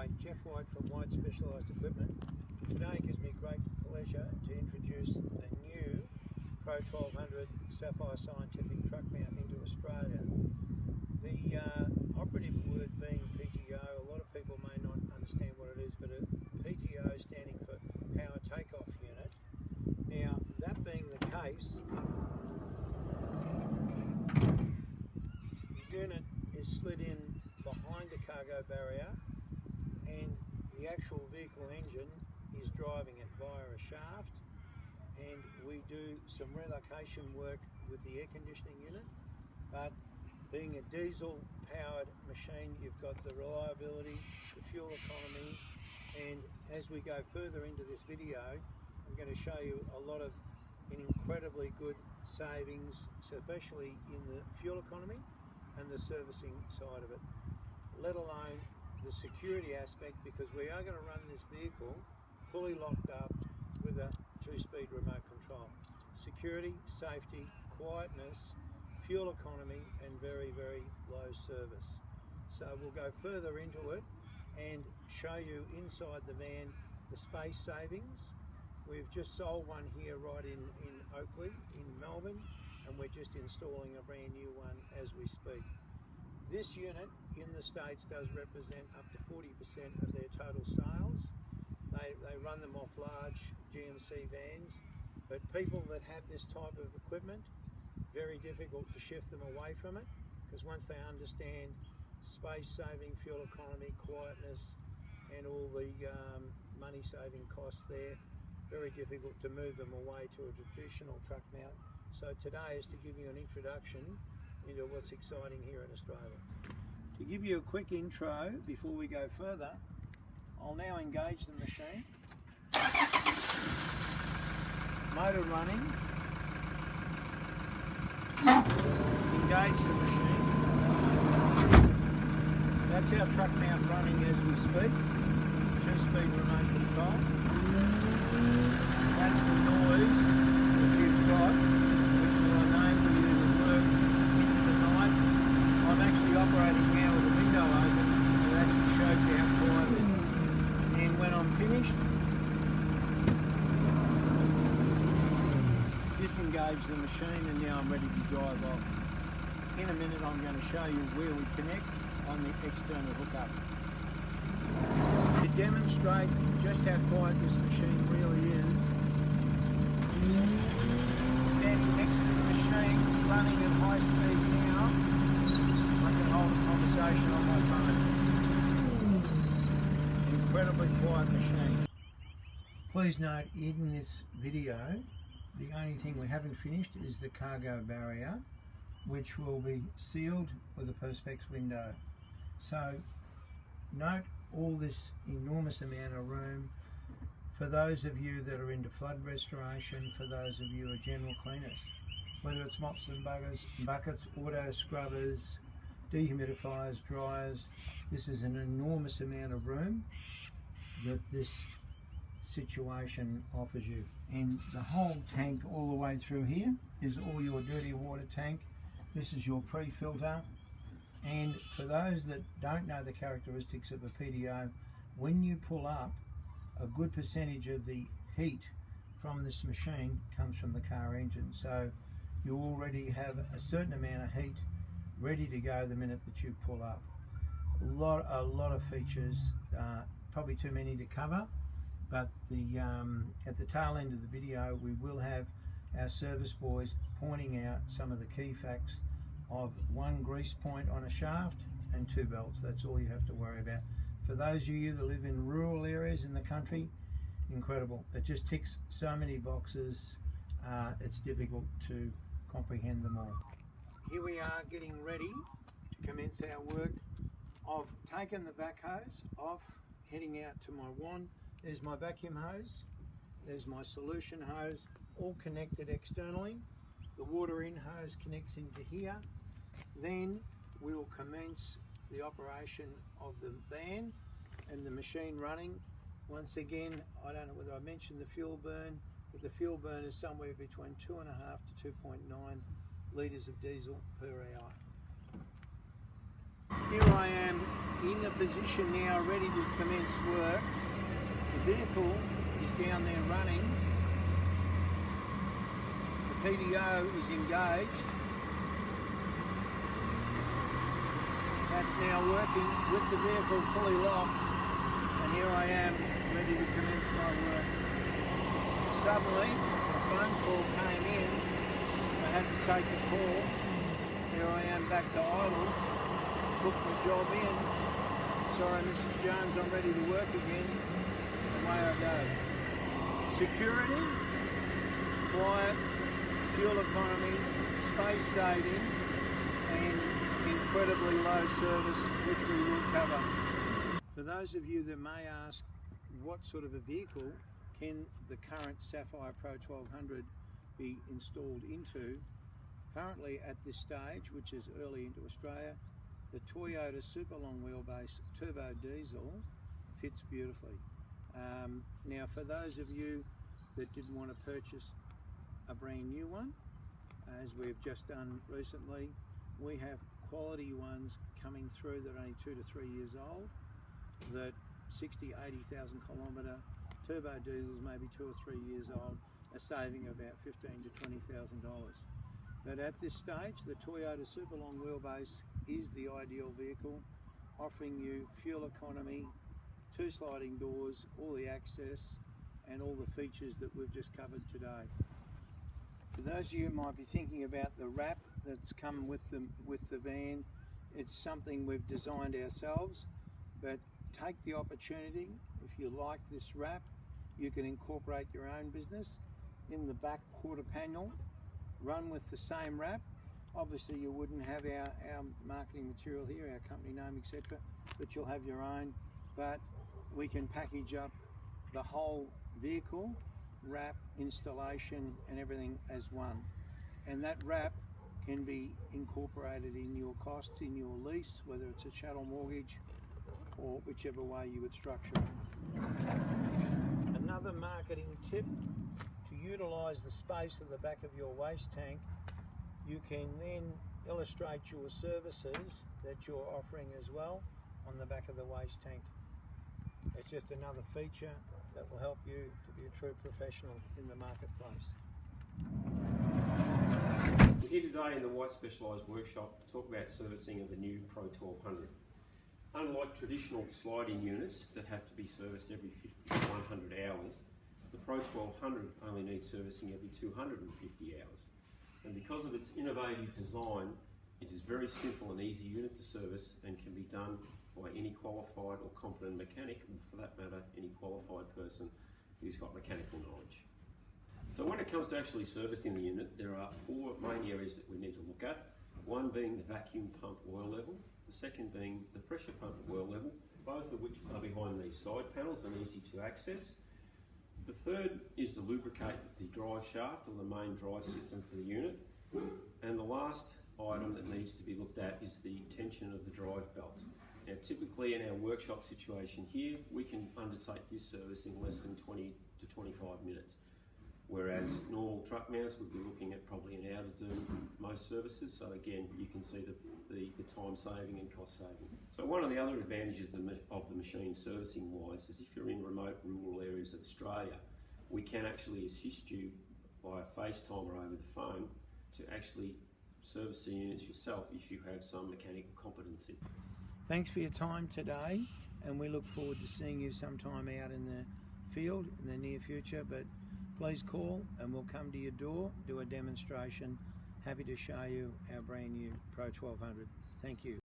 Whyte, Jeff Whyte from Whyte Specialised Equipment. Today it gives me great pleasure to introduce the new Pro 1200 Sapphire scientific truck mount into Australia. The operative word being PTO, a lot of people may not understand what it is, but PTO standing for Power Takeoff Unit. Now, that being the case, the unit is slid in behind the cargo barrier and the actual vehicle engine is driving it via a shaft, and we do some relocation work with the air conditioning unit. But being a diesel powered machine, you've got the reliability, the fuel economy, and as we go further into this video, I'm going to show you a lot of incredibly good savings, especially in the fuel economy and the servicing side of it, let alone the security aspect, because we are going to run this vehicle fully locked up with a 2-speed remote control. Security, safety, quietness, fuel economy, and very, very low service. So we'll go further into it and show you inside the van the space savings. We've just sold one here right in Oakley in Melbourne, and we're just installing a brand new one as we speak. This unit in the States does represent up to 40% of their total sales. They run them off large GMC vans, but people that have this type of equipment, very difficult to shift them away from it, because once they understand space saving, fuel economy, quietness, and all the money saving costs there, very difficult to move them away to a traditional truck mount. So today is to give you an introduction into what's exciting here in Australia. To give you a quick intro before we go further, I'll now engage the machine. Motor running. Engage the machine. That's our truck mount running as we speak. 2-speed remote control. That's the noise that you've got, which will enable you to work into the night. I'm actually operating now with the window open, so it actually shows you how quiet it is. And when I'm finished, disengage the machine, and now I'm ready to drive off. In a minute I'm going to show you where we connect on the external hookup. To demonstrate just how quiet this machine really is, standing next to the machine, running at high speed now, I can hold a conversation on my phone. Incredibly quiet machine. Please note, in this video, the only thing we haven't finished is the cargo barrier, which will be sealed with a perspex window. So note all this enormous amount of room. For those of you that are into flood restoration, for those of you who are general cleaners, whether it's mops and buckets, auto scrubbers, dehumidifiers, dryers, this is an enormous amount of room that this situation offers you. And the whole tank all the way through here is all your dirty water tank. This is your pre-filter. And for those that don't know the characteristics of a PTO, when you pull up, a good percentage of the heat from this machine comes from the car engine. So you already have a certain amount of heat ready to go the minute that you pull up. A lot of features, probably too many to cover, but at the tail end of the video we will have our service boys pointing out some of the key facts of 1 grease point on a shaft and 2 belts. That's all you have to worry about. For those of you that live in rural areas in the country, incredible. It just ticks so many boxes, it's difficult to comprehend them all. Here we are getting ready to commence our work. I've taken the vac hose off, heading out to my wand. There's my vacuum hose, there's my solution hose, all connected externally. The water in hose connects into here. Then we will commence the operation of the van and the machine running. Once again, I don't know whether I mentioned the fuel burn, but the fuel burn is somewhere between 2.5 to 2.9 litres of diesel per hour. Here I am in a position now ready to commence work. The vehicle is down there running. The PDO is engaged. That's now working with the vehicle fully locked, and here I am ready to commence my work. Suddenly a phone call came in. I had to take the call. Here I am back to idle. Booked my job in. Sorry, Mrs. Jones, I'm ready to work again. Away I go. Security, quiet, fuel economy, space saving, and incredibly low service, which we will cover. For those of you that may ask what sort of a vehicle can the current Sapphire Pro 1200 be installed into, currently at this stage, which is early into Australia, the Toyota super long wheelbase turbo diesel fits beautifully. Now for those of you that didn't want to purchase a brand new one, as we've just done recently, we have quality ones coming through that are only 2 to 3 years old, that 60,000, 80,000 kilometre turbo diesels, maybe 2 or 3 years old, are saving about $15,000 to $20,000. But at this stage, the Toyota super long wheelbase is the ideal vehicle, offering you fuel economy, 2 sliding doors, all the access and all the features that we've just covered today. For those of you who might be thinking about the wrap that's come with the van, it's something we've designed ourselves, but take the opportunity. If you like this wrap, you can incorporate your own business. In the back quarter panel, run with the same wrap. Obviously you wouldn't have our marketing material here, our company name, etc., but you'll have your own. But we can package up the whole vehicle, wrap, installation and everything as one. And that wrap can be incorporated in your costs, in your lease, whether it's a chattel mortgage or whichever way you would structure it. Another marketing tip: to utilise the space at the back of your waste tank, you can then illustrate your services that you're offering as well on the back of the waste tank. It's just another feature that will help you to be a true professional in the marketplace. We're here today in the Whyte Specialised Workshop to talk about servicing of the new Pro 1200. Unlike traditional sliding units that have to be serviced every 50 to 100 hours, the Pro 1200 only needs servicing every 250 hours. And because of its innovative design, it is a very simple and easy unit to service and can be done by any qualified or competent mechanic, or for that matter, any qualified person who's got mechanical knowledge. So when it comes to actually servicing the unit, there are 4 main areas that we need to look at. One being the vacuum pump oil level, the second being the pressure pump oil level, both of which are behind these side panels and easy to access. The third is to lubricate the drive shaft or the main drive system for the unit. And the last item that needs to be looked at is the tension of the drive belt. Now typically in our workshop situation here, we can undertake this service in less than 20 to 25 minutes. Whereas normal truck mounts would be looking at probably an hour to do most services. So again, you can see the time saving and cost saving. So one of the other advantages of the machine servicing wise is if you're in remote rural areas of Australia, we can actually assist you via FaceTime or over the phone to actually service the units yourself if you have some mechanical competency. Thanks for your time today, and we look forward to seeing you sometime out in the field in the near future. But please call and we'll come to your door, do a demonstration. Happy to show you our brand new Pro 1200. Thank you.